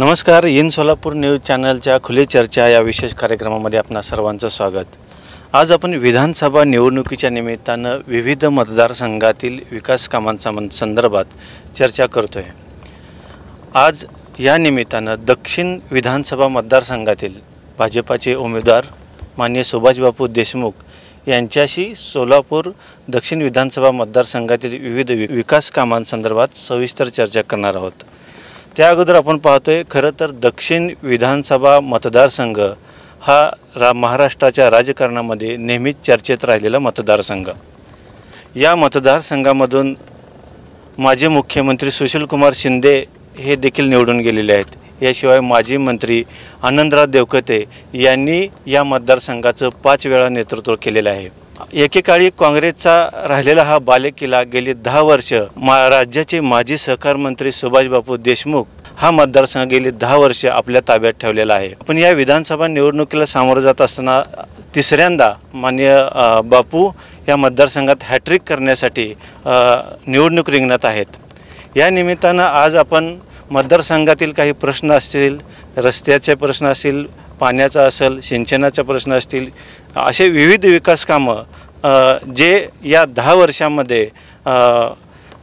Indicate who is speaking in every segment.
Speaker 1: नमस्कार. In Solapur news चॅनलच्या खुली चर्चा या विशेष कार्यक्रमामध्ये आपणा सर्वांचं स्वागत. आज आपण विधानसभा निवडणुकीच्या निमित्तानं विविध मतदारसंघातील विकास कामांच्या संदर्भात चर्चा करतोय. आज या निमित्तानं दक्षिण विधानसभा मतदारसंघातील भाजपाचे उमेदवार माननीय सुभाषबापू देशमुख यांच्याशी सोलापूर दक्षिण विधानसभा मतदारसंघातील विविध विकास कामांसंदर्भात सविस्तर चर्चा करणार आहोत. त्या अगोदर आपण पाहतोय खरं तर दक्षिण विधानसभा मतदारसंघ हा महाराष्ट्राच्या राजकारणामध्ये नेहमीच चर्चेत राहिलेला मतदारसंघ. या मतदारसंघामधून माजी मुख्यमंत्री सुशीलकुमार शिंदे हे देखील निवडून गेलेले आहेत. याशिवाय माजी मंत्री आनंदराव देवकते यांनी या मतदारसंघाचं 5 वेळा नेतृत्व केलेलं आहे. एकेकाळी काँग्रेसचा राहिलेला हा बालेकिल्ला गेली 10 वर्ष राज्याचे माजी सहकार मंत्री सुभाषबापू देशमुख हा मतदारसंघ गेली 10 वर्ष आपल्या ताब्यात ठेवलेला आहे. पण या विधानसभा निवडणुकीला सामोरं जात असताना तिसऱ्यांदा माननीय बापू या मतदारसंघात हॅट्रिक करण्यासाठी निवडणूक रिंगणात आहेत. या निमित्तानं आज आपण मतदारसंघातील काही प्रश्न असतील, रस्त्याचे प्रश्न असतील, पाण्याचा असेल, सिंचनाचे प्रश्न असतील, असे विविध विकास कामं जे या 10 वर्षांमध्ये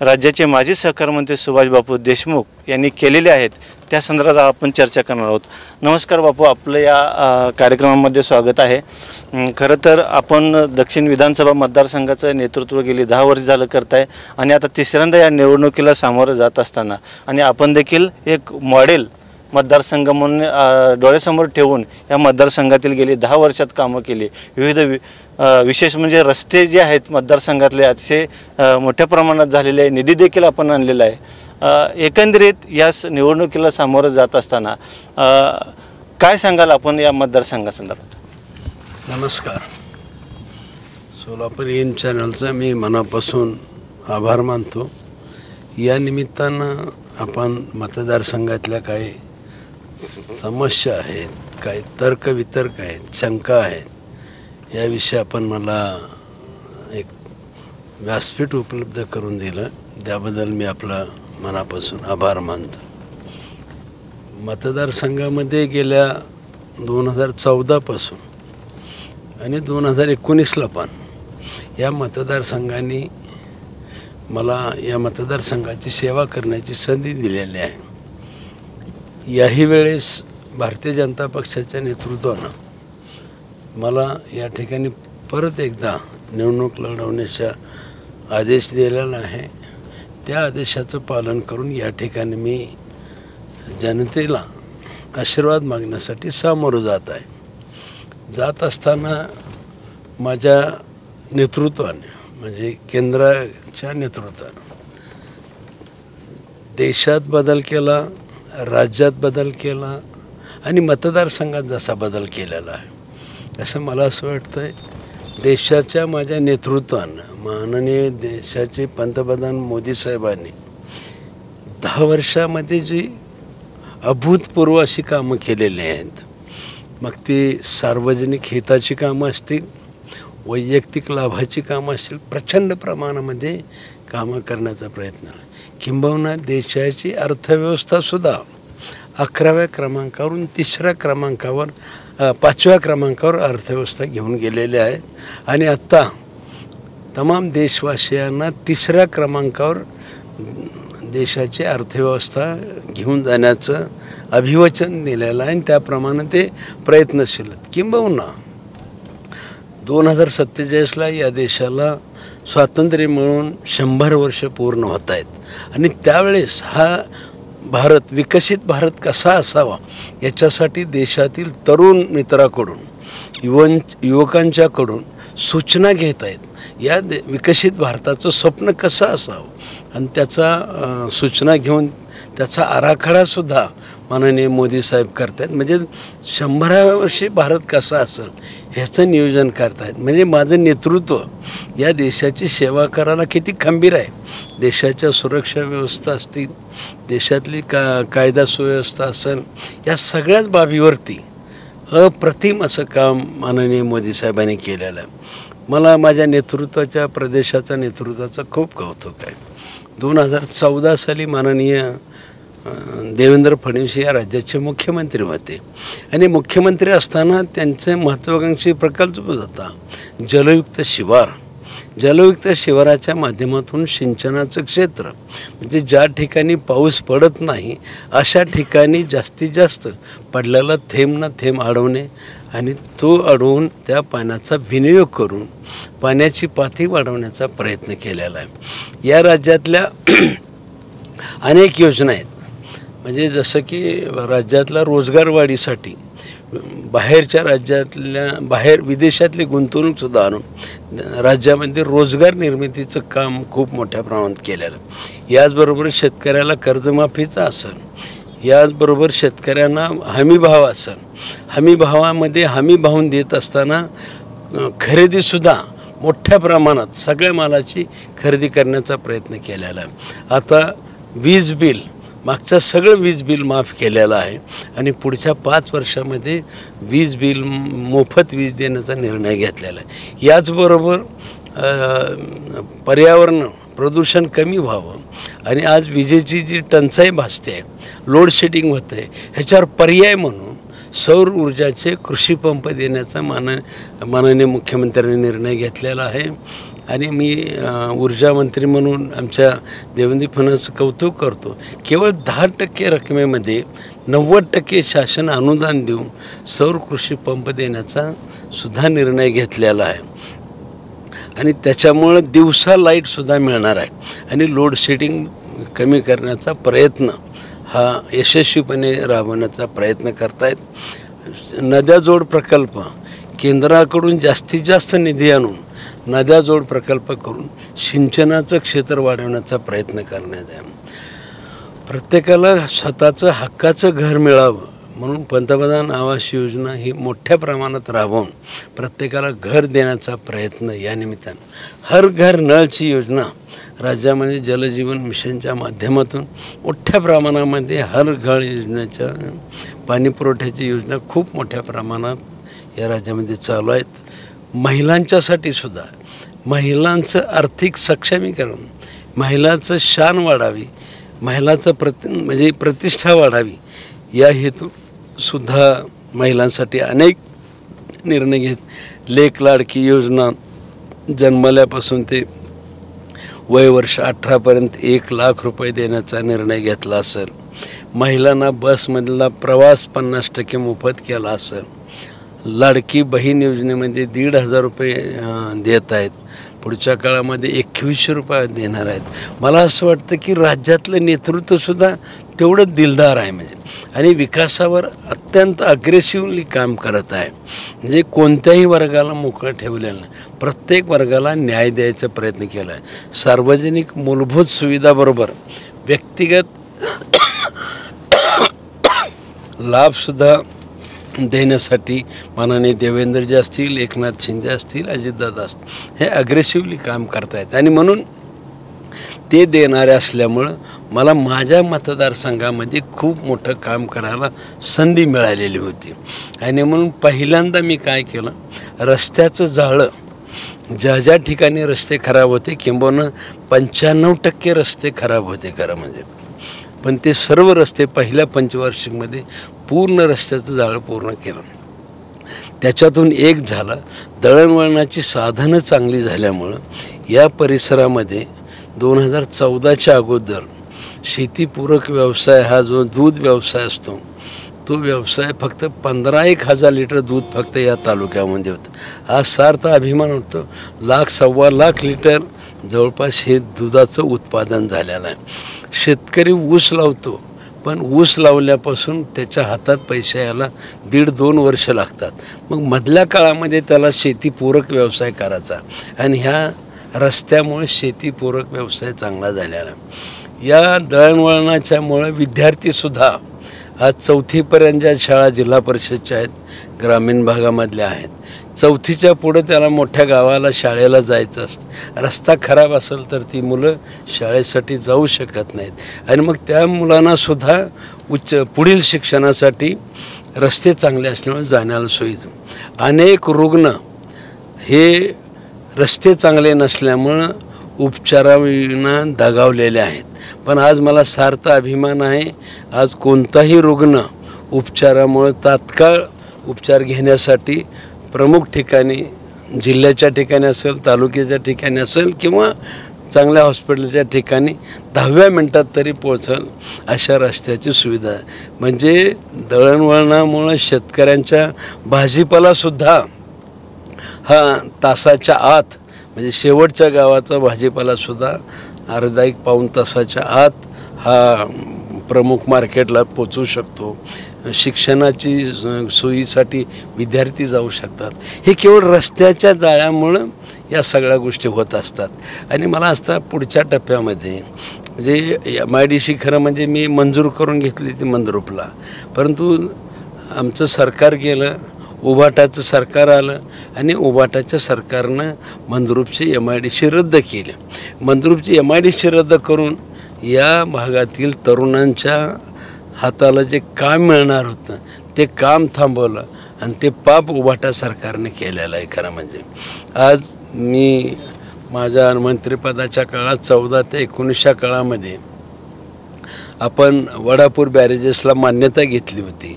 Speaker 1: राज्याचे माजी सहकार मंत्री सुभाषबापू देशमुख यांनी केलेले आहेत त्या संदर्भात आपण चर्चा करणार आहोत. नमस्कार बापू, आपलं या कार्यक्रमामध्ये स्वागत आहे. खरं तर आपण दक्षिण विधानसभा मतदारसंघाचं नेतृत्व गेली 10 वर्ष झालं करताय आणि आता तिसऱ्यांदा या निवडणुकीला सामोरं जात असताना आणि आपण देखील एक मॉडेल मतदारसंघ म्हणून डोळ्यासमोर ठेवून या मतदारसंघातील गेली 10 वर्षात कामं केली. विविध विशेष म्हणजे रस्ते जे आहेत मतदारसंघातले अतिशय मोठ्या प्रमाणात झालेले आहे. निधी देखील आपण आणलेला आहे. एकंदरीत या निवडणुकीला सामोरं जात असताना काय सांगाल आपण या मतदारसंघासंदर्भात?
Speaker 2: नमस्कार. सोलापूर इन चॅनलचा मी मनापासून आभार मानतो. या निमित्तानं आपण मतदारसंघातल्या काही समस्या आहेत, काही तर्कवितर्क आहेत, शंका आहेत, याविषयी आपण मला एक व्यासपीठ उपलब्ध करून दिलं, त्याबद्दल मी आपला मनापासून आभार मानतो. मतदारसंघामध्ये गेल्या 2014पासून आणि 2019ला पण या मतदारसंघाने मला या मतदारसंघाची सेवा करण्याची संधी दिलेली आहे. याही वेळेस भारतीय जनता पक्षाच्या नेतृत्वानं मला या ठिकाणी परत एकदा निवडणूक लढवण्याचा आदेश दिलेला आहे. त्या आदेशाचं पालन करून या ठिकाणी मी जनतेला आशीर्वाद मागण्यासाठी सामोरं जात आहे. जात असताना माझ्या नेतृत्वाने म्हणजे केंद्राच्या नेतृत्वानं देशात बदल केला, राज्यात बदल केला आणि मतदारसंघात जसा बदल केलेला आहे असं मला असं वाटतं आहे. देशाच्या माझ्या नेतृत्वानं माननीय देशाचे पंतप्रधान मोदी साहेबांनी 10 वर्षामध्ये जी अभूतपूर्व अशी कामं केलेली आहेत, मग ती सार्वजनिक हिताची कामं असतील, वैयक्तिक लाभाची कामं असतील, प्रचंड प्रमाणामध्ये कामं करण्याचा प्रयत्न आहे. किंबहुना देशाची अर्थव्यवस्थासुद्धा 11व्या क्रमांकावरून 3ऱ्या क्रमांकावर 5व्या क्रमांकावर अर्थव्यवस्था घेऊन गेलेली आहे आणि आत्ता तमाम देशवासियांना 3ऱ्या क्रमांकावर देशाची अर्थव्यवस्था घेऊन जाण्याचं अभिवचन दिलेलं आहे आणि त्याप्रमाणे ते प्रयत्नशील आहेत. किंबहुना 2047ला या देशाला स्वातंत्र्य मिळून 100 वर्ष पूर्ण होत आहेत आणि त्यावेळेस हा भारत विकसित भारत कसा असावा याच्यासाठी देशातील तरुण मित्राकडून युवकांच्याकडून सूचना घेत आहेत. या विकसित भारताचं स्वप्न कसं असावं आणि त्याचा सूचना घेऊन त्याचा आराखडासुद्धा माननीय मोदी साहेब करतायत. म्हणजे 100व्या वर्षी भारत कसा असेल ह्याचं नियोजन करतायत. म्हणजे माझं नेतृत्व या देशाची सेवा करायला किती खंबीर आहे. देशाच्या सुरक्षा व्यवस्था असतील, देशातली कायदा सुव्यवस्था असेल, या सगळ्याच बाबीवरती अप्रतिम असं काम माननीय मोदी साहेबांनी केलेलं आहे. मला माझ्या नेतृत्वाच्या प्रदेशाच्या नेतृत्वाचं खूप कौतुक आहे. 2014 साली माननीय देवेंद्र फडणवीस या राज्याचे मुख्यमंत्री होते आणि मुख्यमंत्री असताना त्यांचे महत्त्वाकांक्षी प्रकल्प होता जलयुक्त शिवार. जलयुक्त शिवाराच्या माध्यमातून सिंचनाचं क्षेत्र म्हणजे ज्या ठिकाणी पाऊस पडत नाही अशा ठिकाणी जास्तीत जास्त पडलेला थेंब ना थेंब अडवणे आणि तो अडवून त्या पाण्याचा विनियोग करून पाण्याची पातळी वाढवण्याचा प्रयत्न केलेला आहे. या राज्यातल्या अनेक योजना आहेत. म्हणजे जसं की राज्यातला रोजगार वाढीसाठी बाहेरच्या बाहेर विदेशातली गुंतवणूकसुद्धा आणून राज्यामध्ये रोजगार निर्मितीचं काम खूप मोठ्या प्रमाणात केलेलं. याचबरोबर शेतकऱ्याला कर्जमाफीचा असेल, याचबरोबर शेतकऱ्यांना हमीभाव असेल, हमीभावामध्ये हमी भावून देत असताना खरेदीसुद्धा मोठ्या प्रमाणात सगळ्या मालाची खरेदी करण्याचा प्रयत्न केलेला आहे. आता वीज बिल मागचं सगळं वीज बिल माफ केलेलं आहे आणि पुढच्या 5 वर्षामध्ये वीज बिल मोफत वीज देण्याचा निर्णय घेतलेला आहे. याचबरोबर पर्यावरण प्रदूषण कमी व्हावं आणि आज विजेची जी टंचाई भासते, लोड शेडिंग होतं आहे, ह्याच्यावर पर्याय म्हणून सौर ऊर्जाचे कृषी पंप देण्याचा माननीय मुख्यमंत्र्यांनी निर्णय घेतलेला आहे. आणि मी ऊर्जा मंत्री म्हणून आमच्या देवेंद्र फडणवीसचं कौतुक करतो. केवळ 10% रकमेमध्ये 90% शासन अनुदान देऊन सौर कृषी पंप देण्याचा सुद्धा निर्णय घेतलेला आहे आणि त्याच्यामुळं दिवसा लाईटसुद्धा मिळणार आहे आणि लोड शेडिंग कमी करण्याचा प्रयत्न हा यशस्वीपणे राबवण्याचा प्रयत्न करतायत. नद्याजोड प्रकल्प केंद्राकडून जास्तीत जास्त निधी आणून नद्याजोड प्रकल्प करून सिंचनाचं क्षेत्र वाढवण्याचा प्रयत्न करण्यात आहे. प्रत्येकाला स्वतःचं हक्काचं घर मिळावं म्हणून पंतप्रधान आवास योजना ही मोठ्या प्रमाणात राबवून प्रत्येकाला घर देण्याचा प्रयत्न या निमित्तानं. हर घर नळची योजना राज्यामध्ये जलजीवन मिशनच्या माध्यमातून मोठ्या प्रमाणामध्ये हर घर योजनेच्या पाणीपुरवठ्याची योजना खूप मोठ्या प्रमाणात या राज्यामध्ये चालू आहेत. महिलांच्यासाठी सुद्धा महिलांचं आर्थिक सक्षमीकरण, महिलाचं शान वाढावी, महिलाचं म्हणजे प्रतिष्ठा वाढावी या हेतूसुद्धा महिलांसाठी अनेक निर्णय घेत. लेक लाडकी योजना जन्मल्यापासून ते वयवर्ष 18पर्यंत 1 लाख रुपये देण्याचा निर्णय घेतला असेल. महिलांना बसमधला प्रवास 50% मोफत केला असेल. लाडकी बहीण योजनेमध्ये 1,500 रुपये देत आहेत. पुढच्या काळामध्ये 2100 रुपये देणार आहेत. मला असं वाटतं की राज्यातलं नेतृत्वसुद्धा तेवढं दिलदार आहे म्हणजे आणि विकासावर अत्यंत अग्रेसिव्हली काम करत आहे. म्हणजे कोणत्याही वर्गाला मोकळं ठेवलेलं नाही, प्रत्येक वर्गाला न्याय द्यायचा प्रयत्न केला आहे. सार्वजनिक मूलभूत सुविधाबरोबर व्यक्तिगत लाभसुद्धा देण्यासाठी माननीय देवेंद्रजी असतील, एकनाथ शिंदे असतील, अजितदादा असतील, हे अग्रेसिव्हली काम करतायत आणि म्हणून ते देणारे असल्यामुळं मला माझ्या मतदारसंघामध्ये खूप मोठं काम करायला संधी मिळालेली होती. आणि म्हणून पहिल्यांदा मी काय केलं, रस्त्याचं जाळं ज्या ज्या ठिकाणी रस्ते खराब होते, किंबहुना 95% रस्ते खराब होते खरं म्हणजे, पण ते सर्व रस्ते पहिल्या पंचवार्षिकमध्ये पूर्ण रस्त्याचं जाळं पूर्ण केलं. त्याच्यातून एक झाला, दळणवळणाची साधनं चांगली झाल्यामुळं या परिसरामध्ये 2014च्या अगोदर शेतीपूरक व्यवसाय हा जो दूध व्यवसाय असतो तो व्यवसाय फक्त 15,000 लिटर दूध फक्त या तालुक्यामध्ये होतं. हा सार्थ अभिमान होतो. 1,00,000 -1.25 लाख लिटर जवळपास हे दुधाचं उत्पादन झालेलं आहे. शेतकरी ऊस लावतो, पण ऊस लावल्यापासून त्याच्या हातात पैसे यायला 1.5-2 वर्ष लागतात. मग मधल्या काळामध्ये त्याला शेतीपूरक व्यवसाय करायचा आणि ह्या रस्त्यामुळे शेतीपूरक व्यवसाय चांगला झालेला आहे. या दळणवळणाच्यामुळे विद्यार्थीसुद्धा आज 4थीपर्यंत ज्या शाळा जिल्हा परिषदच्या आहेत ग्रामीण भागामधल्या आहेत, 4थीच्या पुढं त्याला मोठ्या गावाला शाळेला जायचं असतं. रस्ता खराब असेल तर ती मुलं शाळेसाठी जाऊ शकत नाहीत आणि मग त्या मुलांनासुद्धा पुढील शिक्षणासाठी रस्ते चांगले असल्यामुळे जाण्याला सोयीचं. अनेक रुग्ण हे रस्ते चांगले नसल्यामुळं उपचाराविना दगावलेले आहेत. पण आज मला सार्थ अभिमान आहे, आज कोणताही रुग्ण उपचारामुळे तात्काळ उपचार घेण्यासाठी प्रमुख ठिकाणी, जिल्ह्याच्या ठिकाणी असेल, तालुक्याच्या ठिकाणी असेल किंवा चांगल्या हॉस्पिटलच्या ठिकाणी 10व्या मिनटात तरी पोहोचल अशा रस्त्याची सुविधा आहे. म्हणजे दळणवळणामुळं शेतकऱ्यांच्या भाजीपालासुद्धा हा तासाच्या आत, म्हणजे शेवटच्या गावाचा भाजीपालासुद्धा अर्धा एक पाऊण तासाच्या आत हा प्रमुख मार्केटला पोचू शकतो. शिक्षणाची सोयीसाठी विद्यार्थी जाऊ शकतात. हे केवळ रस्त्याच्या जाळ्यामुळं या सगळ्या गोष्टी होत असतात. आणि मला असता पुढच्या टप्प्यामध्ये म्हणजे MIDC खरं म्हणजे मी मंजूर करून घेतली ती मंद्रुपला, परंतु आमचं सरकार गेलं, उभाटाचं सरकार आलं आणि उभाटाच्या सरकारनं मंद्रुपची MIDC रद्द केली. मंद्रुपची MIDC रद्द करून या भागातील तरुणांच्या हाताला जे काम मिळणार होतं ते काम थांबवलं आणि ते पाप उभाटा सरकारने केलेलं आहे. खरं म्हणजे आज मी माझ्या मंत्रिपदाच्या काळात 14 ते 19 काळामध्ये आपण वडापूर बॅरेजेसला मान्यता घेतली होती.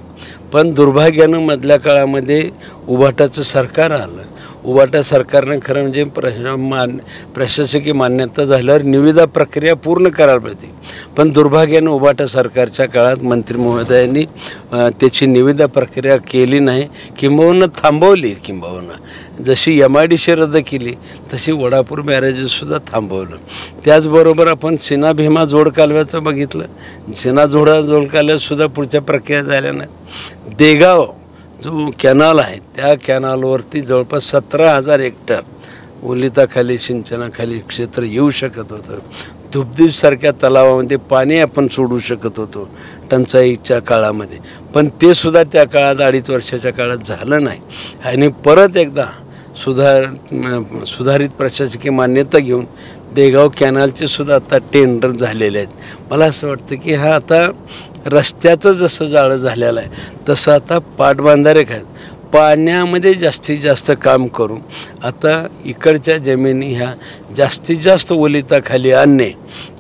Speaker 2: पण दुर्भाग्यानं मधल्या काळामध्ये उभाटाचं सरकार आलं. उभाटा सरकारनं खरं म्हणजे प्रशासकीय मान्यता झाल्यावर निविदा प्रक्रिया पूर्ण करायला पाहिजे. पण दुर्भाग्यानं उभाटा सरकारच्या काळात मंत्री महोदयांनी त्याची निविदा प्रक्रिया केली नाही, किंबहुना थांबवली. किंबहुना जशी MIDC रद्द केली तशी वडापूर बॅरेजेससुद्धा थांबवलं. त्याचबरोबर आपण सिना भीमा जोड कालव्याचं बघितलं. सिना जोड कालव्यातसुद्धा पुढच्या प्रक्रिया झाल्या नाहीत. देगाव जो कॅनल आहे त्या कॅनलवरती जवळपास 17,000 हेक्टर ओलिताखाली सिंचनाखाली क्षेत्र येऊ शकत होतं. धुपदीपसारख्या तलावामध्ये पाणी आपण सोडू शकत होतो टंचाईच्या काळामध्ये, पण ते सुद्धा त्या काळात 2.5 वर्षाच्या काळात झालं नाही. आणि परत एकदा सुधारित प्रशासकीय मान्यता घेऊन देगाव कॅनलचे सुद्धा आता टेंडर झालेले आहेत. मला असं वाटतं की हा आता रस्त्याचं जसं जाळं झालेलं आहे तसं आता पाटबंधारे पाण्यामध्ये जास्तीत जास्त काम करून आता इकडच्या जमिनी ह्या जास्तीत जास्त ओलिताखाली आणणे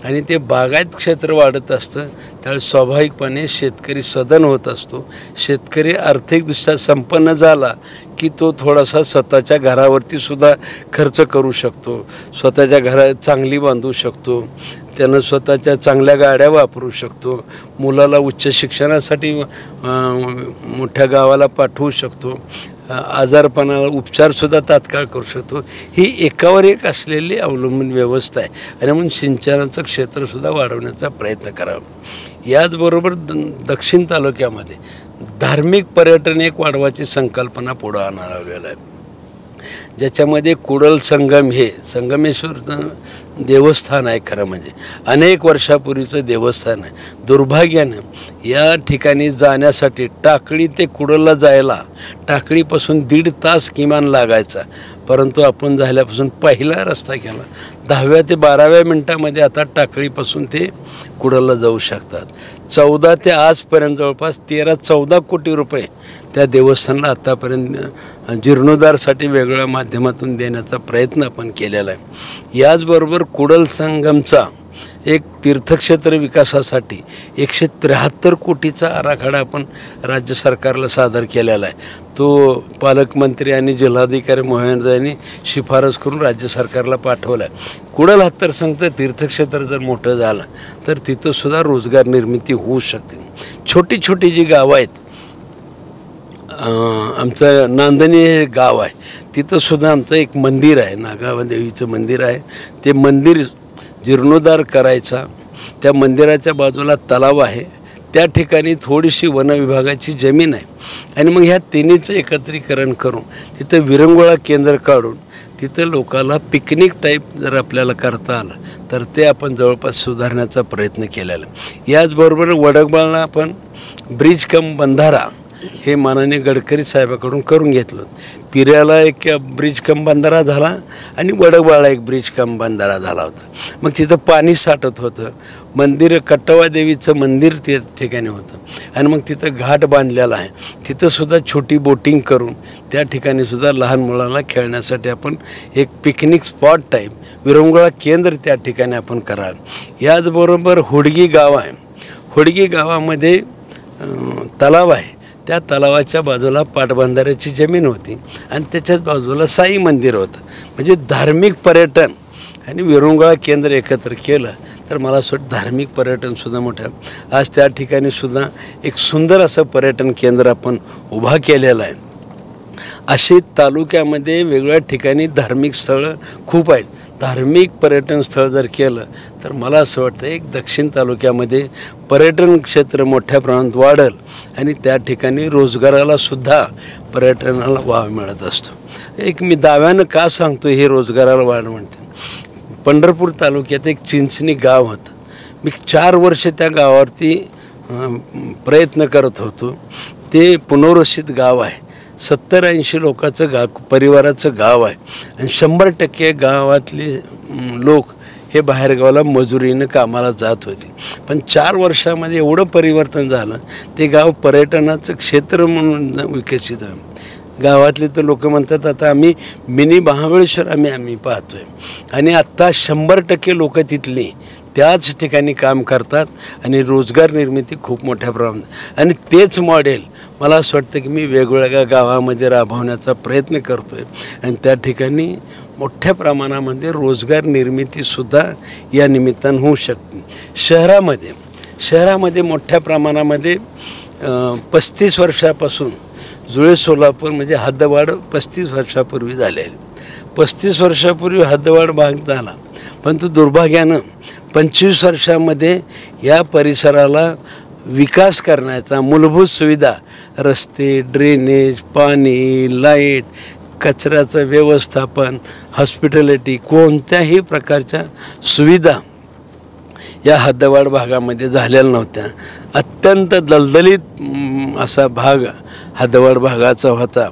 Speaker 2: आणि ते बागायत क्षेत्र वाढत असतं. त्यावेळी स्वाभाविकपणे शेतकरी सदन होत असतो. शेतकरी आर्थिकदृष्ट्या संपन्न झाला की तो थोडासा स्वतःच्या घरावरती सुद्धा खर्च करू शकतो, स्वतःच्या घरात चांगली बांधू शकतो, त्यानं स्वतःच्या चांगल्या गाड्या वापरू शकतो, मुलाला उच्च शिक्षणासाठी मोठ्या गावाला पाठवू शकतो, आजारपणाला उपचारसुद्धा तात्काळ करू शकतो. ही एकावर एक असलेली अवलंबून व्यवस्था आहे. आणि म्हणून सिंचनाचं क्षेत्रसुद्धा वाढवण्याचा प्रयत्न करावा. याचबरोबर दक्षिण तालुक्यामध्ये धार्मिक पर्यटन एक वाढवायची संकल्पना पुढं आणायला आहे, ज्याच्यामध्ये कुडल संगम हे संगमेश्वरचं देवस्थान आहे. खरं म्हणजे अनेक वर्षापूर्वीचं देवस्थान आहे. दुर्भाग्यानं या ठिकाणी जाण्यासाठी टाकळी ते कुडलला जायला टाकळीपासून 1.5 तास किमान लागायचा, परंतु आपण झाल्यापासून पहिला रस्ता केला. 10व्या ते 12व्या मिनटामध्ये आता टाकळीपासून ते कुडलला जाऊ शकतात. 14 ते आजपर्यंत जवळपास 13-14 कोटी रुपये त्या देवस्थानाला आत्तापर्यंत जीर्णोद्धारासाठी वेगळ्या माध्यमातून देण्याचा प्रयत्न आपण केलेला आहे. याचबरोबर कुडल संगमचा एक तीर्थक्षेत्र विकासासाठी 173 कोटीचा आराखडा आपण राज्य सरकारला सादर केलेला आहे. तो पालकमंत्री आणि जिल्हाधिकारी महोदयांनी शिफारस करून राज्य सरकारला पाठवला आहे. कुडल हत्तरसंगचं तीर्थक्षेत्र जर मोठं झालं तर तिथंसुद्धा रोजगार निर्मिती होऊ शकते. छोटी छोटी जी गावं आहेत, आमचं नांदणी हे गाव आहे, तिथंसुद्धा आमचं एक मंदिर आहे, नागादेवीचं मंदिर आहे. ते मंदिर जीर्णोद्धार करायचा. त्या मंदिराच्या बाजूला तलाव आहे, त्या ठिकाणी थोडीशी वन विभागाची जमीन आहे. आणि मग ह्या तिन्हीचं एकत्रीकरण करून तिथं विरंगुळा केंद्र काढून तिथं लोकाला पिकनिक टाईप जर आपल्याला करता आलं तर ते आपण जवळपास सुधारण्याचा प्रयत्न केलेला. याचबरोबर वडगबाळला आपण ब्रिज कम बंधारा हे माननीय गडकरी साहेबाकडून करून घेतलं. तिऱ्याला एक ब्रिज कम बंधारा झाला आणि वडगबाळला एक ब्रिज कम बंधारा झाला होता. मग तिथं पाणी साठत होतं. मंदिर कट्टवा देवीचं मंदिर त्या ठिकाणी होतं आणि मग तिथं घाट बांधलेला आहे. तिथंसुद्धा छोटी बोटिंग करून त्या ठिकाणीसुद्धा लहान मुलांना खेळण्यासाठी आपण एक पिकनिक स्पॉट टाईप विरंगुळा केंद्र त्या ठिकाणी आपण कराल. याचबरोबर होडगी गाव आहे. होडगी गावामध्ये तलाव आहे. त्या तलावाच्या बाजूला पाटबंधाऱ्याची जमीन होती आणि त्याच्याच बाजूला साई मंदिर होतं. म्हणजे धार्मिक पर्यटन आणि विरंगुळा केंद्र एकत्र केलं तर मला असं वाटतं धार्मिक पर्यटनसुद्धा मोठं. आज त्या ठिकाणीसुद्धा एक सुंदर असं पर्यटन केंद्र आपण उभा केलेलं आहे. असे तालुक्यामध्ये वेगवेगळ्या ठिकाणी धार्मिक स्थळं खूप आहेत. धार्मिक पर्यटन स्थळ जर केलं तर मला असं वाटतं एक दक्षिण तालुक्यामध्ये पर्यटन क्षेत्र मोठ्या प्रमाणात वाढेल आणि त्या ठिकाणी रोजगारालासुद्धा पर्यटनाला वाव मिळत असतो. एक मी दाव्यानं का सांगतो हे रोजगाराला वाढ म्हणते. पंढरपूर तालुक्यात एक चिंचणी गाव होतं. मी 4 वर्ष त्या गावावरती प्रयत्न करत होतो. ते पुनर्वसित गाव आहे. 70-80 लोकांचं परिवाराचं गाव आहे आणि 100% गावातले लोक हे बाहेरगावाला मजुरीनं कामाला जात होते. पण 4 वर्षामध्ये एवढं परिवर्तन झालं. ते गाव पर्यटनाचं क्षेत्र म्हणून विकसित आहे. गावातले तर लोक म्हणतात आता आम्ही मिनी महाबळेश्वर आम्ही पाहतोय आणि आत्ता 100% लोक तिथली त्याच ठिकाणी काम करतात आणि रोजगार निर्मिती खूप मोठ्या प्रमाणात. आणि तेच मॉडेल मला असं वाटतं की मी वेगवेगळ्या गावामध्ये राबवण्याचा प्रयत्न करतो आहे आणि त्या ठिकाणी मोठ्या प्रमाणामध्ये रोजगार निर्मितीसुद्धा या निमित्तानं होऊ शकते. शहरामध्ये मोठ्या प्रमाणामध्ये 35 वर्षापासून जुळे सोलापूर म्हणजे हद्दवाढ 35 वर्षापूर्वी झालेली. 35 वर्षापूर्वी हद्दवाढ भाग झाला पण तो दुर्भाग्यानं 25 वर्षामध्ये या परिसराला विकास करण्याचा मूलभूत सुविधा रस्ते, ड्रेनेज, पाणी, लाईट, कचऱ्याचं व्यवस्थापन, हॉस्पिटॅलिटी कोणत्याही प्रकारच्या सुविधा या हद्दवाढ भागामध्ये झालेल्या नव्हत्या. अत्यंत दलदलीत असा भाग हद्दवाढ भागाचा होता.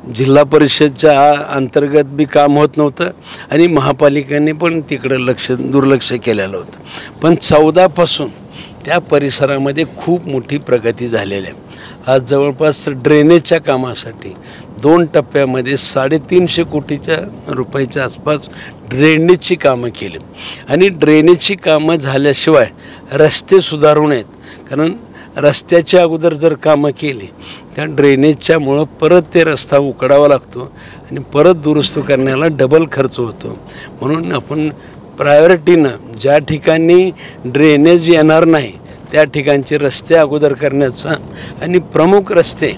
Speaker 2: जिल्हा अंतर्गत बी काम होत नव्हतं आणि महापालिकेने पण तिकडं दुर्लक्ष केलेलं होतं. पण 14 त्या परिसरामध्ये खूप मोठी प्रगती झालेली आहे. आज जवळपास ड्रेनेजच्या कामासाठी 2 टप्प्यामध्ये 350 कोटीच्या रुपयाच्या आसपास ड्रेनेजची कामं केली आणि ड्रेनेजची कामं झाल्याशिवाय रस्ते सुधारू नयेत. कारण रस्त्याच्या अगोदर जर कामं केली त्या ड्रेनेजच्यामुळं परत ते रस्ता उकडावा लागतो आणि परत दुरुस्त करण्याला डबल खर्च होतो. म्हणून आपण प्रायोरिटीनं ज्या ठिकाणी ड्रेनेज येणार नाही त्या ठिकाणचे रस्ते अगोदर करण्याचा आणि प्रमुख रस्ते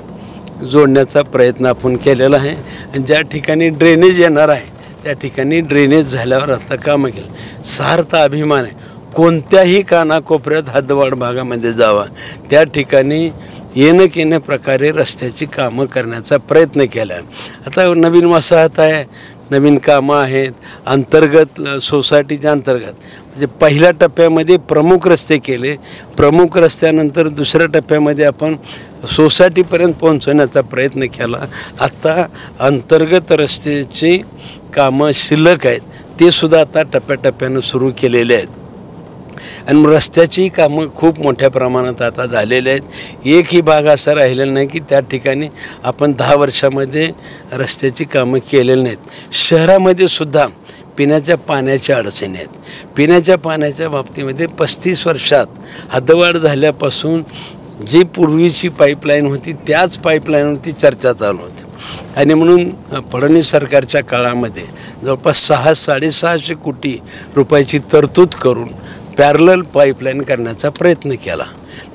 Speaker 2: जोडण्याचा प्रयत्न आपण केलेला आहे. आणि ज्या ठिकाणी ड्रेनेज येणार आहे त्या ठिकाणी ड्रेनेज झाल्यावर आता कामं केलं. सार्थ अभिमान आहे. कोणत्याही कानाकोपऱ्यात हद्दवाढ भागामध्ये जावा त्या ठिकाणी येणं प्रकारे रस्त्याची कामं करण्याचा प्रयत्न केला. आता नवीन वसाहत आहे, नवीन कामं आहेत. अंतर्गत सोसायटीच्या अंतर्गत म्हणजे पहिल्या टप्प्यामध्ये प्रमुख रस्ते केले. प्रमुख रस्त्यानंतर दुसऱ्या टप्प्यामध्ये आपण सोसायटीपर्यंत पोहोचवण्याचा प्रयत्न केला. आत्ता अंतर्गत रस्त्याची कामं शिल्लक आहेत ते सुद्धा आता टप्प्याटप्प्यानं सुरू केलेले आहेत आणि रस्त्याची कामं खूप मोठ्या प्रमाणात आता झालेले आहेत. एकही भाग असा राहिलेला नाही की त्या ठिकाणी आपण 10 वर्षामध्ये रस्त्याची कामं केलेली नाहीत. शहरामध्ये सुद्धा पिण्याच्या पाण्याच्या अडचणी आहेत. पिण्याच्या पाण्याच्या बाबतीमध्ये 35 वर्षात हद्दवाढ झाल्यापासून जी पूर्वीची पाईपलाईन होती त्याच पाईपलाईनवरती चर्चा चालू होती आणि म्हणून फडणवीस सरकारच्या काळामध्ये जवळपास 600-650 कोटी रुपयाची तरतूद करून पॅरलल पाईपलाईन करण्याचा प्रयत्न केला.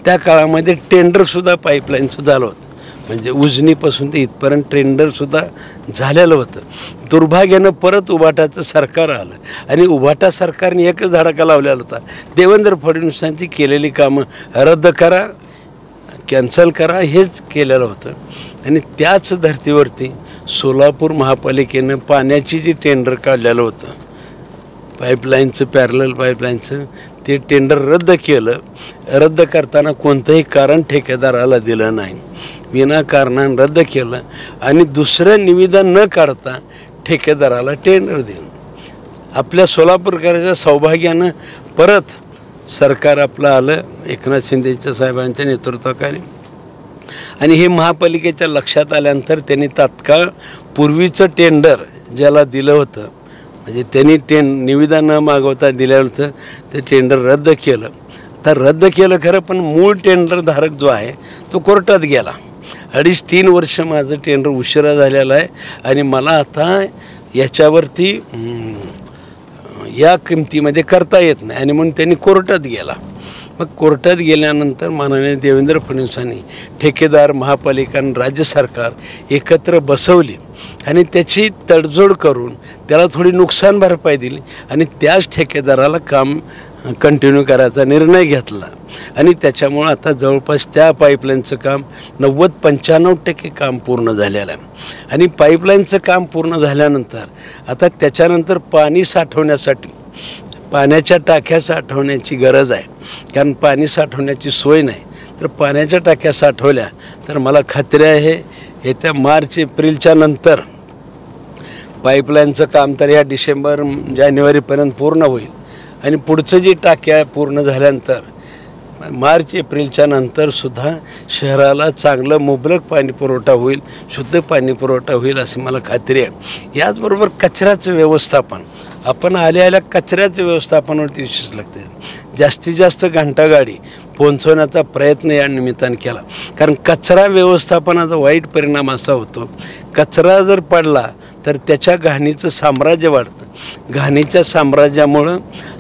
Speaker 2: त्या काळामध्ये टेंडरसुद्धा पाईपलाईनचं झालं होतं. म्हणजे उजनीपासून ते इथपर्यंत टेंडरसुद्धा झालेलं होतं. दुर्भाग्यानं परत उभाटाचं सरकार आलं आणि उभाटा सरकारने एकच धडाका लावलेला होता, देवेंद्र फडणवीसांची केलेली कामं रद्द करा, कॅन्सल करा हेच केलेलं होतं. आणि त्याच धर्तीवरती सोलापूर महापालिकेनं पाण्याची जी टेंडर काढलेलं होतं पाईपलाईनचं, पॅरलल पाईपलाईनचं, ते टेंडर रद्द केलं. रद्द करताना कोणतंही कारण ठेकेदाराला दिलं नाही. विनाकारणानं रद्द केलं आणि दुसरं निविदा न काढता ठेकेदाराला टेंडर दिलं. आपल्या सोलापूरकरांच्या सौभाग्यानं परत सरकार आपलं आलं एकनाथ शिंदेच्या साहेबांच्या नेतृत्वाखाली आणि हे महापालिकेच्या लक्षात आल्यानंतर त्यांनी तात्काळ पूर्वीचं टेंडर ज्याला दिलं होतं म्हणजे त्यांनी निविदा न मागवता दिलं होतं ते टेंडर रद्द केलं. आता रद्द केलं खरं पण मूळ टेंडरधारक जो आहे तो कोर्टात गेला. 2.5-3 वर्ष माझं टेंडर उशिरा झालेलं आहे आणि मला आता याच्यावरती या किमतीमध्ये करता येत नाही आणि म्हणून त्यांनी कोर्टात गेला. मग कोर्टात गेल्यानंतर माननीय देवेंद्र फडणवीसांनी ठेकेदार महापालिका आणि राज्य सरकार एकत्र बसवली आणि त्याची तडजोड करून त्याला थोडी नुकसान भरपाई दिली आणि त्याच ठेकेदाराला काम कंटिन्यू करायचा निर्णय घेतला आणि त्याच्यामुळं आता जवळपास त्या पाईपलाईनचं काम 90-95% काम पूर्ण झालेलं आहे. आणि पाईपलाईनचं काम पूर्ण झाल्यानंतर आता त्याच्यानंतर पाणी साठवण्यासाठी पाण्याच्या टाक्या साठवण्याची गरज आहे. कारण पाणी साठवण्याची सोय नाही. तर पाण्याच्या टाक्या साठवल्या तर मला खात्री आहे येत्या मार्च-एप्रिलच्या नंतर पाईपलाईनचं काम तर या डिसेंबर-जानेवारीपर्यंत पूर्ण होईल आणि पुढचं जी टाक्या पूर्ण झाल्यानंतर मार्च-एप्रिलच्या नंतरसुद्धा शहराला चांगलं मुबलक पाणी पुरवठा होईल, शुद्ध पाणी पुरवठा होईल अशी मला खात्री आहे. याचबरोबर कचऱ्याचं व्यवस्थापन आपण आल्या कचऱ्याचं व्यवस्थापनावरती विशेष लागते. जास्तीत जास्त घंटागाडी पोहोचवण्याचा प्रयत्न या निमित्तानं केला. कारण कचरा व्यवस्थापनाचा वाईट परिणाम असा होतो कचरा जर पडला तर त्याच्या घाणीचं साम्राज्य वाढतं. घाणीच्या साम्राज्यामुळं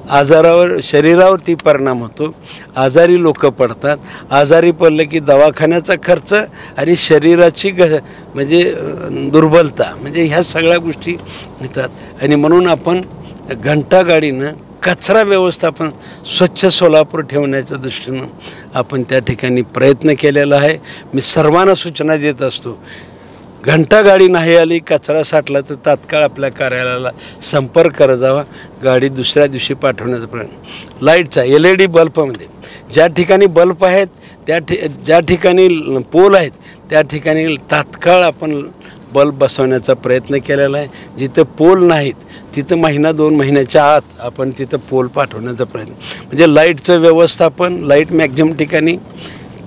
Speaker 2: आजारावर शरीरावरती परिणाम होतो. आजारी लोक पडतात. आजारी पडलं की दवाखान्याचा खर्च आणि शरीराची म्हणजे दुर्बलता म्हणजे ह्या सगळ्या गोष्टी येतात. आणि म्हणून आपण घंटागाडीनं कचरा व्यवस्थापन स्वच्छ सोलापूर ठेवण्याच्या दृष्टीनं आपण त्या ठिकाणी प्रयत्न केलेला आहे. मी सर्वांना सूचना देत असतो घंटागाडी नाही आली कचरा साठला तर तात्काळ आपल्या कार्यालयाला संपर्क करत जावा. गाडी दुसऱ्या दिवशी पाठवण्याचा प्रयत्न. लाईटचा LED बल्बमध्ये ज्या ठिकाणी बल्ब आहेत ज्या ठिकाणी पोल आहेत त्या ठिकाणी तात्काळ आपण बल्ब बसवण्याचा प्रयत्न केलेला आहे. जिथं पोल नाहीत तिथं 1-2 महिन्याच्या आत आपण तिथं पोल पाठवण्याचा प्रयत्न म्हणजे लाईटचं व्यवस्थापन लाईट मॅक्झिमम ठिकाणी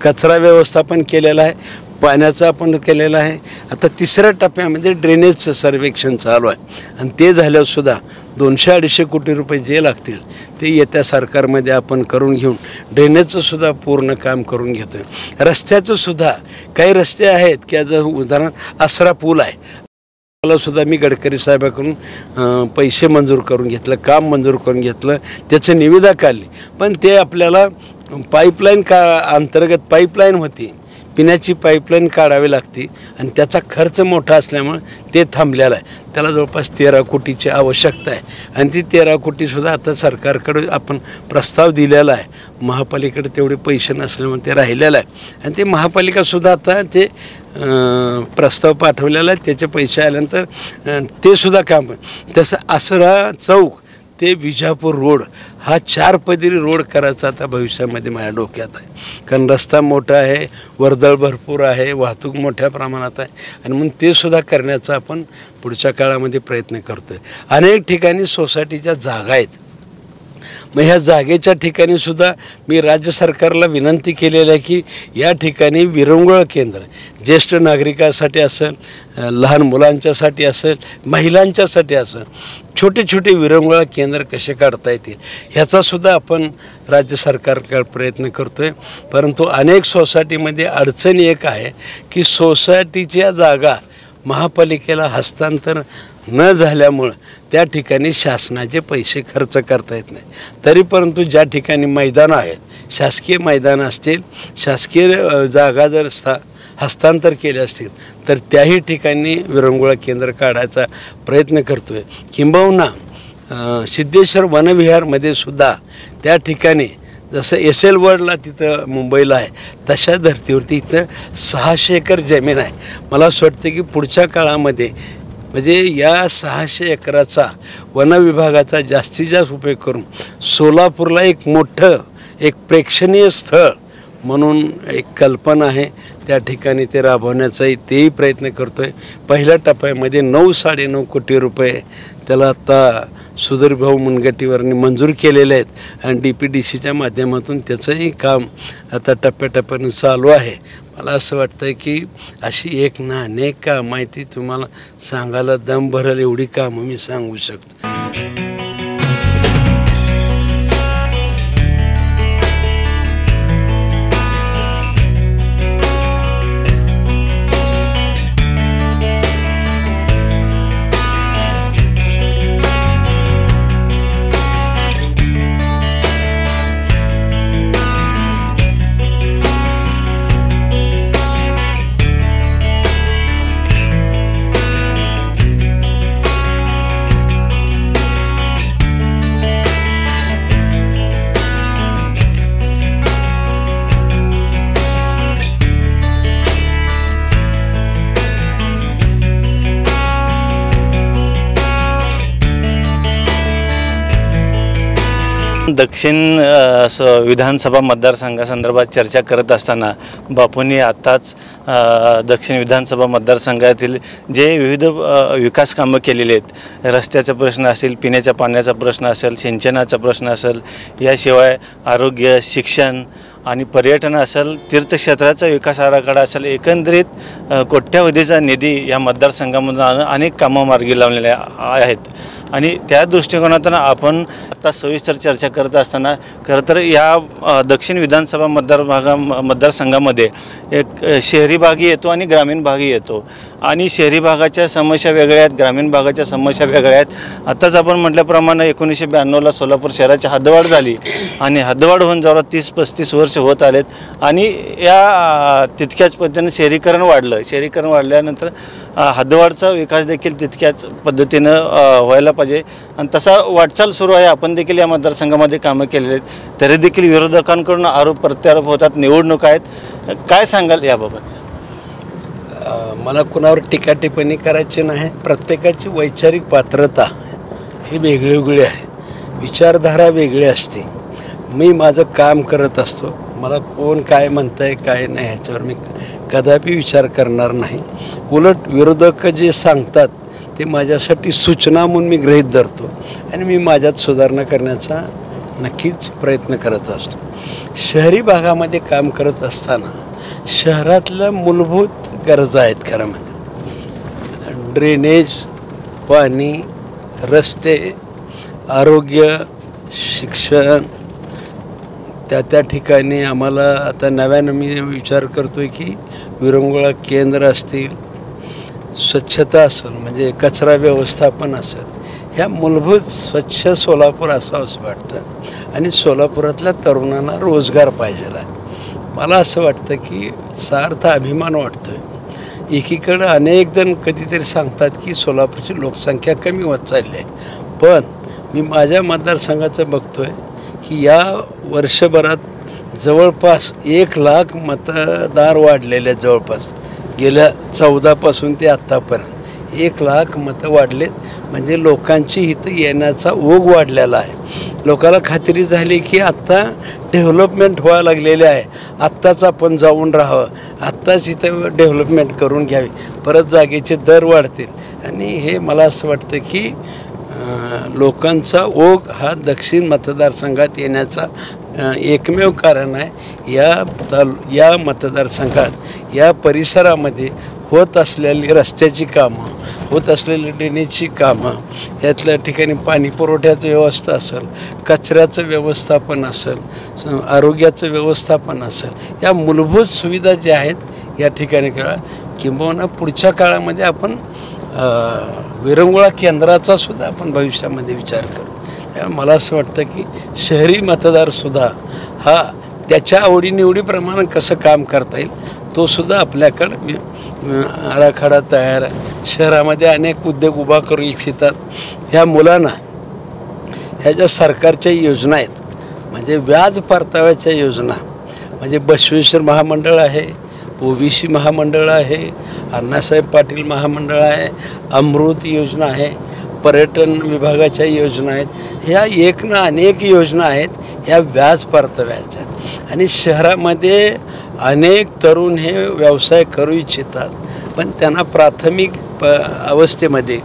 Speaker 2: कचरा व्यवस्थापन केलेलं आहे. पाण्याचं आपण केलेलं आहे. आता 3ऱ्या टप्प्यामध्ये ड्रेनेजचं सर्वेक्षण चालू आहे आणि ते झाल्यासुद्धा 200-250 कोटी रुपये जे लागतील ते येत्या सरकारमध्ये आपण करून घेऊन ड्रेनेजचं सुद्धा पूर्ण काम करून घेतो आहे. रस्त्याचं सुद्धा काही रस्ते आहेत की आज उदाहरणार्थ आसरा पूल आहे मला सुद्धा मी गडकरी साहेबाकडून पैसे मंजूर करून घेतलं काम मंजूर करून घेतलं त्याचं निविदा काढली पण ते आपल्याला पाईपलाईन अंतर्गत पाईपलाईन होती पिण्याची पाईपलाईन काढावी लागते आणि त्याचा खर्च मोठा असल्यामुळे ते थांबलेला आहे. त्याला जवळपास 13 कोटीची आवश्यकता आहे आणि ती 13 कोटीसुद्धा आता सरकारकडे आपण प्रस्ताव दिलेला आहे. महापालिकेकडे तेवढे पैसे नसल्यामुळे ते राहिलेलं आहे आणि ते महापालिकासुद्धा आता ते प्रस्ताव पाठवलेला आहे. त्याचे पैसे आल्यानंतर ते सुद्धा काम तसं आसरा चौक ते विजापूर रोड हा 4 पदरी रोड करायचा आता भविष्यामध्ये माझ्या डोक्यात आहे. कारण रस्ता मोठा आहे वर्दळ भरपूर आहे वाहतूक मोठ्या प्रमाणात आहे आणि म्हणून ते सुद्धा करण्याचा आपण पुढच्या काळामध्ये प्रयत्न करतो आहे. अनेक ठिकाणी सोसायटीच्या जागा आहेत मग ह्या जागेच्या ठिकाणी सुद्धा मी राज्य सरकारला विनंती केलेली आहे की या ठिकाणी विरंगुळा केंद्र ज्येष्ठ नागरिकांसाठी असेल लहान मुलांच्यासाठी असेल महिलांच्यासाठी असेल छोटे छोटे विरंगुळा केंद्र कसे काढता येतील ह्याचासुद्धा आपण राज्य सरकारकडे प्रयत्न करतो आहे. परंतु अनेक सोसायटीमध्ये अडचण एक आहे की सोसायटीच्या जागा महापालिकेला हस्तांतर न झाल्यामुळं त्या ठिकाणी शासनाचे पैसे खर्च करता येत नाही. तरी परंतु ज्या ठिकाणी मैदानं आहेत शासकीय मैदानं असतील शासकीय जागा जर हस्तांतर केले असतील तर त्याही ठिकाणी विरंगुळा केंद्र काढायचा प्रयत्न करतो आहे. किंबहुना सिद्धेश्वर वनविहारमध्ये सुद्धा त्या ठिकाणी जसं SL वर्ल्डला तिथं मुंबईला आहे तशा धर्तीवरती इथं 600 एकर जमीन आहे. मला असं वाटतं की पुढच्या काळामध्ये म्हणजे या 600 एकराचा वनविभागाचा जास्तीत जास्त उपयोग करून सोलापूरला एक मोठं एक प्रेक्षणीय स्थळ म्हणून एक कल्पना आहे त्या ठिकाणी ते राबवण्याचाही तेही प्रयत्न करतो आहे. पहिल्या टप्प्यामध्ये 9-9.5 कोटी रुपये त्याला आत्ता सुधीरभाऊ मुनगंटीवारांनी मंजूर केलेले आहेत आणि DPDCच्या माध्यमातून त्याचंही काम आता टप्प्याटप्प्यानं चालू आहे. मला असं वाटतं आहे की अशी एक ना अनेक कामं आहे ती तुम्हाला सांगायला दम भरेल एवढी कामं मी सांगू शकतो.
Speaker 1: दक्षिण विधानसभा मतदारसंघासंदर्भात चर्चा करत असताना बापूंनी आत्ताच दक्षिण विधानसभा मतदारसंघातील जे विविध विकास कामं केलेले आहेत, रस्त्याचा प्रश्न असेल, पिण्याच्या पाण्याचा प्रश्न असेल, सिंचनाचा प्रश्न असेल, याशिवाय आरोग्य, शिक्षण आणि पर्यटन असेल, तीर्थक्षेत्राचा विकास आराखडा असेल, एकंदरीत कोट्यावधीचा निधी या मतदारसंघामधून अनेक कामं मार्गी लावलेल्या आहेत. आणि त्या दृष्टिकोनातून आपण आता सविस्तर चर्चा करत असताना खरं तर या दक्षिण विधानसभा मतदारसंघामध्ये एक शहरी भागही येतो आणि ग्रामीण भागही येतो. आणि शहरी भागाच्या समस्या वेगळ्या आहेत, ग्रामीण भागाच्या समस्या वेगळ्या आहेत. आत्ताच आपण म्हटल्याप्रमाणे 1992ला सोलापूर शहराची हद्दवाढ झाली आणि हद्दवाढ होऊन जवळ 30-35 वर्ष होत आलेत आणि या तितक्याच पद्धतीने शहरीकरण वाढलं. शहरीकरण वाढल्यानंतर हद्दवाढचा विकास देखील तितक्याच पद्धतीनं व्हायला पाहिजे आणि तसा वाटचाल सुरू आहे. आपण देखील या मतदारसंघामध्ये कामं केलेली आहेत. तरी देखील विरोधकांकडून आरोप प्रत्यारोप होतात. निवडणूक आहेत, काय सांगाल याबाबत?
Speaker 2: मला कुणावर टीका टिप्पणी करायची नाही. प्रत्येकाची वैचारिक पात्रता ही वेगळी आहे, विचारधारा वेगळी असते. मी माझं काम करत असतो, मला कोण काय म्हणतंय काय नाही ह्याच्यावर मी कदापि विचार करणार नाही. उलट विरोधक जे सांगतात ते माझ्यासाठी सूचना म्हणून मी गृहीत धरतो आणि मी माझ्यात सुधारणा करण्याचा नक्कीच प्रयत्न करत असतो. शहरी भागामध्ये काम करत असताना शहरातल्या मूलभूत गरजा आहेत खरं म्हणजे ड्रेनेज, पाणी, रस्ते, आरोग्य, शिक्षण. त्या ठिकाणी आम्हाला आता नव्यानं मी विचार करतो आहे की विरंगुळा केंद्र असतील, स्वच्छता असेल म्हणजे कचरा व्यवस्थापन असेल, ह्या मूलभूत स्वच्छ सोलापूर असावं असं वाटतं. आणि सोलापुरातल्या तरुणांना रोजगार पाहिजे आहे. मला असं वाटतं की सार्थ अभिमान वाटतो आहे. एकीकडं अनेक जण कधीतरी सांगतात की सोलापूरची लोकसंख्या कमी होत चालली आहे, पण मी माझ्या मतदारसंघाचं बघतो आहे की या वर्षभरात जवळपास 1 लाख मतदार वाढलेले आहेत. जवळपास गेल्या 14पासून ते आत्तापर्यंत 1 लाख मतं वाढलेत. म्हणजे लोकांची इथं येण्याचा ओघ वाढलेला आहे. लोकांना खात्री झाली की आत्ता डेव्हलपमेंट व्हायला लागलेले आहे, आत्ताच आपण जाऊन राहावं, आत्ताच इथं डेव्हलपमेंट करून घ्यावी, परत जागेचे दर वाढतील. आणि हे मला असं वाटतं की लोकांचा ओघ हा दक्षिण मतदारसंघात येण्याचा एकमेव कारण आहे. या मतदारसंघात या परिसरामध्ये होत असलेली रस्त्याची कामं, होत असलेली ड्रेनेजची कामं, यातल्या ठिकाणी पाणी पुरवठ्याचं व्यवस्था असेल, कचऱ्याचं व्यवस्थापन असेल, आरोग्याचं व्यवस्थापन असेल, या मूलभूत सुविधा ज्या आहेत या ठिकाणी किंबहुना पुढच्या काळामध्ये आपण विरंगुळा केंद्राचा सुद्धा आपण भविष्यामध्ये विचार करू. त्यामुळे मला असं वाटतं की शहरी मतदारसुद्धा हा त्याच्या आवडीनिवडीप्रमाणे कसं काम करता येईल तो सुद्धा आपल्याकडं आराखडा तयार आहे. शहरामध्ये अनेक उद्योग उभा करू इच्छितात. ह्या मुलांना ह्या ज्या सरकारच्या योजना आहेत म्हणजे व्याज परताव्याच्या योजना म्हणजे बसवेश्वर महामंडळ आहे, OBC महामंडळ आहे, अण्णासाहेब पाटील महामंडळ आहे, अमृत योजना आहे, पर्यटन विभागाच्या योजना आहेत. ह्या एक ना अनेक योजना आहेत ह्या व्याज परताव्याच्या. आणि शहरामध्ये अनेक तरुण हे व्यवसाय करू इच्छितात, पण त्यांना प्राथमिक अवस्थेमध्ये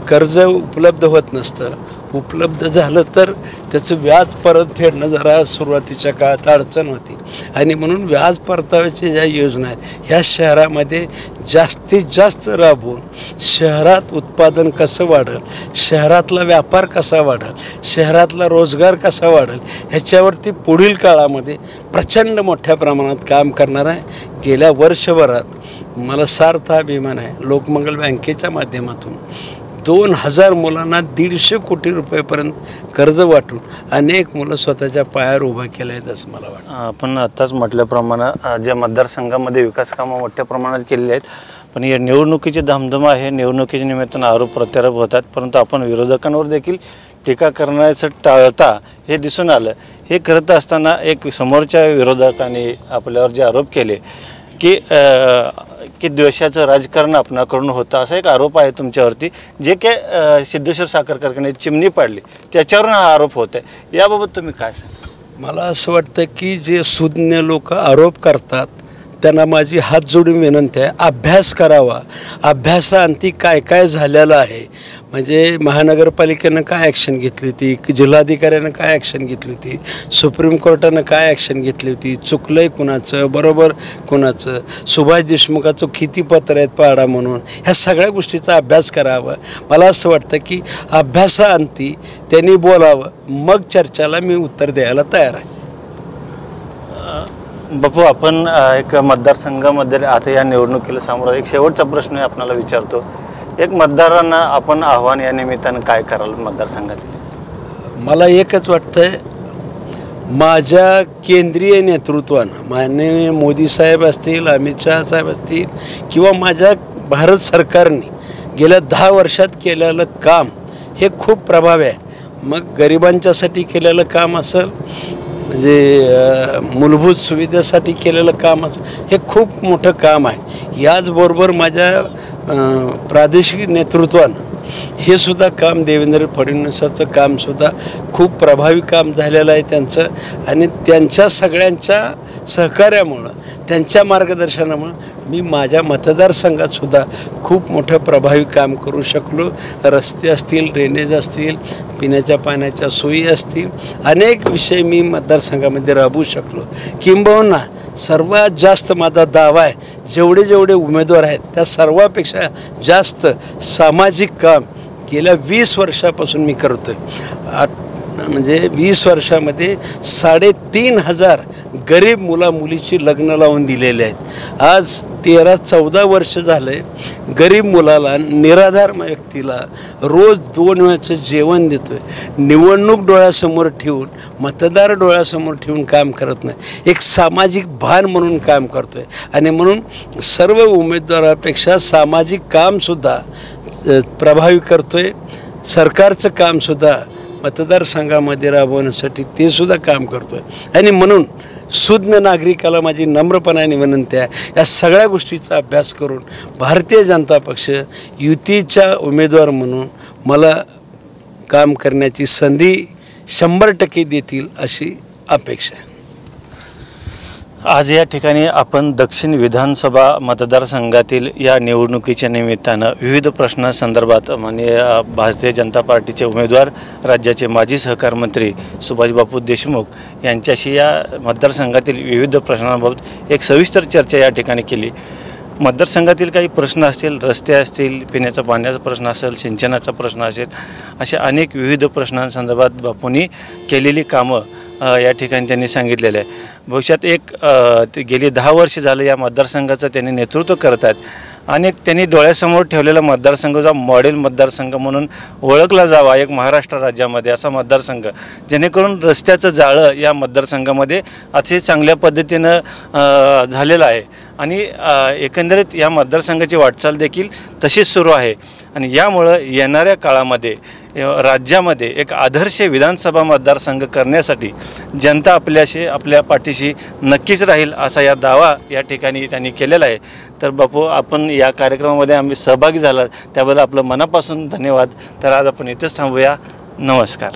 Speaker 2: कर्ज उपलब्ध होत नसतं. उपलब्ध झालं तर त्याचं व्याज परत फेडणं जरा सुरुवातीच्या काळात अडचण होती. आणि म्हणून व्याज परताव्याच्या ज्या योजना आहेत ह्या शहरामध्ये जास्तीत जास्त राबवून शहरात उत्पादन कसं वाढेल, शहरातला व्यापार कसा वाढेल, शहरातला रोजगार कसा वाढेल, ह्याच्यावरती पुढील काळामध्ये प्रचंड मोठ्या प्रमाणात काम करणार आहे. गेल्या वर्षभरात मला सार्थ अभिमान आहे, लोकमंगल बँकेच्या माध्यमातून 2000 मुलांना 150 कोटी रुपयेपर्यंत कर्ज वाटून अनेक मुलं स्वतःच्या पायावर उभा केले आहेत असं मला वाटतं.
Speaker 1: आपण आत्ताच म्हटल्याप्रमाणे ज्या मतदारसंघामध्ये विकास कामं मोठ्या प्रमाणात केलेली आहेत, पण या निवडणुकीची धामधूम आहे. निवडणुकीच्या निमित्तानं आरोप प्रत्यारोप होतात, परंतु आपण विरोधकांवर देखील टीका करण्याचं टाळता हे दिसून आलं. हे करत असताना एक समोरच्या विरोधकांनी आपल्यावर जे आरोप केले की द्वेषाचं राजकारण आपणाकडून होतं, असा एक आरोप आहे तुमच्यावरती, जे की सिद्धेश्वर साखर कारखान्याची चिमणी पाडली त्याच्यावरून हा आरोप होत आहे. याबाबत तुम्ही काय सांगा?
Speaker 2: मला असं वाटतं की जे सुज्ञ लोक आरोप करतात त्यांना माझी हात जोडून विनंती आहे, अभ्यास करावा. अभ्यासाअंती काय काय झालेलं आहे, म्हणजे महानगरपालिकेनं काय ॲक्शन घेतली होती, जिल्हाधिकाऱ्यानं काय ॲक्शन घेतली होती, सुप्रीम कोर्टानं काय ॲक्शन घेतली होती, चुकलंय कुणाचं, बरोबर कुणाचं, सुभाष देशमुखाचं किती पत्र आहेत पाडा म्हणून, ह्या सगळ्या गोष्टीचा अभ्यास करावा. मला असं वाटतं की अभ्यासाअंती त्यांनी बोलावं, मग चर्चाला मी उत्तर द्यायला तयार आहे.
Speaker 1: बापू, आपण एक मतदारसंघामध्ये आता या निवडणुकीला सामोरं एक शेवटचा प्रश्न आपल्याला विचारतो. एक मतदारांना आपण आव्हान या निमित्तानं काय कराल मतदारसंघातील?
Speaker 2: मला एकच वाटतंय, माझ्या केंद्रीय नेतृत्वानं माननीय मोदी साहेब असतील, अमित शहा साहेब असतील किंवा माझ्या भारत सरकारने गेल्या 10 वर्षात केलेलं काम हे खूप प्रभावी आहे. मग गरिबांच्यासाठी केलेलं काम असेल, म्हणजे मूलभूत सुविधेसाठी केलेलं काम असं, हे खूप मोठं काम आहे. याचबरोबर माझ्या प्रादेशिक नेतृत्वानं हे सुद्धा काम, देवेंद्र फडणवीसाचं कामसुद्धा खूप प्रभावी काम झालेलं आहे त्यांचं. आणि त्यांच्या सगळ्यांच्या सहकार्यामुळं, त्यांच्या मार्गदर्शनामुळं मी माझ्या मतदारसंघातसुद्धा खूप मोठं प्रभावी काम करू शकलो. रस्ते असतील, ड्रेनेज असतील, पिण्याच्या पाण्याच्या सोयी असतील, अनेक विषय मी मतदारसंघामध्ये राबवू शकलो. किंबहुना सर्वात जास्त माझा दावा आहे, जेवढे जेवढे उमेदवार आहेत त्या सर्वापेक्षा जास्त सामाजिक काम गेल्या 20 वर्षापासून मी करतो आहे. म्हणजे 20 वर्षामध्ये 3,500 गरीब मुलीची लग्न लावून दिलेले आहेत. आज 13-14 वर्ष झाले गरीब मुलाला, निराधार व्यक्तीला रोज 2 वेळचं जेवण देतो आहे. निवडणूक डोळ्यासमोर ठेवून, मतदार डोळ्यासमोर ठेवून काम करत नाही, एक सामाजिक भान म्हणून काम करतो आहे. आणि म्हणून सर्व उमेदवारापेक्षा सामाजिक कामसुद्धा प्रभावी करतो आहे. सरकारचं कामसुद्धा मतदारसंघामध्ये राबवण्यासाठी ते सुद्धा काम करतो आहे. आणि म्हणून सुज्ञ नागरिकाला माझी नम्रपणाने विनंती आहे, या सगळ्या गोष्टीचा अभ्यास करून भारतीय जनता पक्ष युतीचा उमेदवार म्हणून मला काम करण्याची संधी 100% देतील अशी अपेक्षा आहे.
Speaker 1: आज या ठिकाणी आपण दक्षिण विधानसभा मतदारसंघातील या निवडणुकीच्या निमित्तानं विविध प्रश्नांसंदर्भात माननीय भारतीय जनता पार्टीचे उमेदवार, राज्याचे माजी सहकार मंत्री सुभाषबापू देशमुख यांच्याशी या मतदारसंघातील विविध प्रश्नांबाबत एक सविस्तर चर्चा या ठिकाणी केली. मतदारसंघातील काही प्रश्न असतील, रस्ते असतील, पिण्याच्या पाण्याचा प्रश्न असेल, सिंचनाचा प्रश्न असेल, अशा अनेक विविध प्रश्नांसंदर्भात बापूंनी केलेली कामं या ठिकाणी त्यांनी सांगितलेलं आहे. भविष्यात गेली 10 वर्ष झालं या मतदारसंघाचं त्यांनी नेतृत्व करत आहेत आणि त्यांनी डोळ्यासमोर ठेवलेला मतदारसंघाचा मॉडेल मतदारसंघ म्हणून ओळखला जावा एक महाराष्ट्र राज्यामध्ये असा मतदारसंघ, जेणेकरून रस्त्याचं जाळं या मतदारसंघामध्ये अतिशय चांगल्या पद्धतीनं झालेलं आहे. आणि एकंदरीत या मतदारसंघाची वाटचाल देखील तशीच सुरू आहे. आणि यामुळं येणाऱ्या काळामध्ये राज्यामध्ये एक आदर्श विधानसभा मतदारसंघ करण्यासाठी जनता आपल्या पाठीशी नक्कीच राहील असा या दावा या ठिकाणी त्यांनी केलेला आहे. तर बापू, आपण या कार्यक्रमामध्ये आम्ही सहभागी झाला त्याबद्दल आपलं मनापासून धन्यवाद. तर आज आपण इथेच थांबूया. नमस्कार.